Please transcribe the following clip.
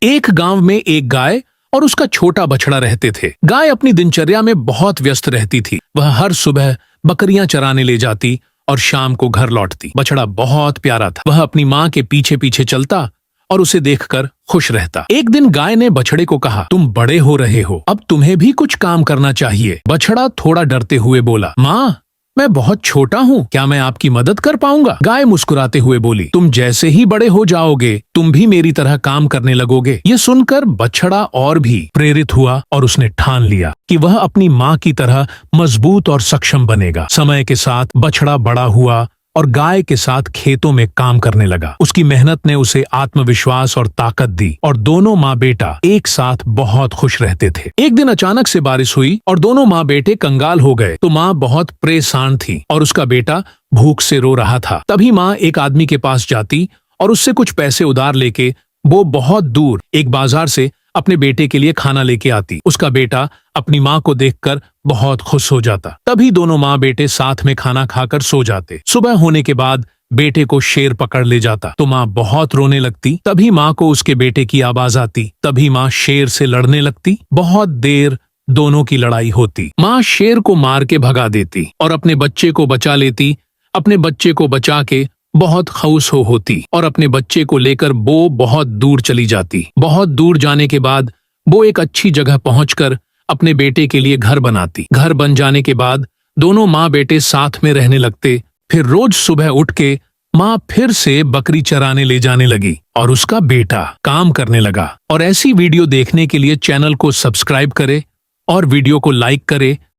एक गांव में एक गाय और उसका छोटा बछड़ा रहते थे। गाय अपनी दिनचर्या में बहुत व्यस्त रहती थी। वह हर सुबह बकरियां चराने ले जाती और शाम को घर लौटती। बछड़ा बहुत प्यारा था। वह अपनी माँ के पीछे पीछे चलता और उसे देखकर खुश रहता। एक दिन गाय ने बछड़े को कहा, तुम बड़े हो रहे हो, अब तुम्हें भी कुछ काम करना चाहिए। बछड़ा थोड़ा डरते हुए बोला, माँ, मैं बहुत छोटा हूँ, क्या मैं आपकी मदद कर पाऊंगा? गाय मुस्कुराते हुए बोली, तुम जैसे ही बड़े हो जाओगे तुम भी मेरी तरह काम करने लगोगे। ये सुनकर बछड़ा और भी प्रेरित हुआ और उसने ठान लिया कि वह अपनी माँ की तरह मजबूत और सक्षम बनेगा। समय के साथ बछड़ा बड़ा हुआ और गाय के साथ खेतों में काम करने लगा। उसकी मेहनत ने उसे आत्मविश्वास और ताकत दी और दोनों माँ बेटा एक साथ बहुत खुश रहते थे। एक दिन अचानक से बारिश हुई और दोनों माँ बेटे कंगाल हो गए। तो माँ बहुत परेशान थी और उसका बेटा भूख से रो रहा था। तभी माँ एक आदमी के पास जाती और उससे कुछ पैसे उधार लेके वो बहुत दूर एक बाजार से अपने बेटे के लिए खाना लेके आती। उसका बेटा अपनी माँ को देखकर बहुत खुश हो जाता। तभी दोनों माँ बेटे साथ में खाना खाकर सो जाते। सुबह होने के बाद बेटे को शेर पकड़ ले जाता तो माँ बहुत रोने लगती। तभी माँ को उसके बेटे की आवाज आती। तभी माँ शेर से लड़ने लगती। बहुत देर दोनों की लड़ाई होती। माँ शेर को मार के भगा देती और अपने बच्चे को बचा लेती। अपने बच्चे को बचा के बहुत खुश होती और अपने बच्चे को लेकर वो बहुत दूर चली जाती। बहुत दूर जाने के बाद वो एक अच्छी जगह पहुंचकर अपने बेटे के लिए घर बनाती। घर बन जाने के बाद दोनों माँ बेटे साथ में रहने लगते। फिर रोज सुबह उठ के माँ फिर से बकरी चराने ले जाने लगी और उसका बेटा काम करने लगा। और ऐसी वीडियो देखने के लिए चैनल को सब्सक्राइब करे और वीडियो को लाइक करे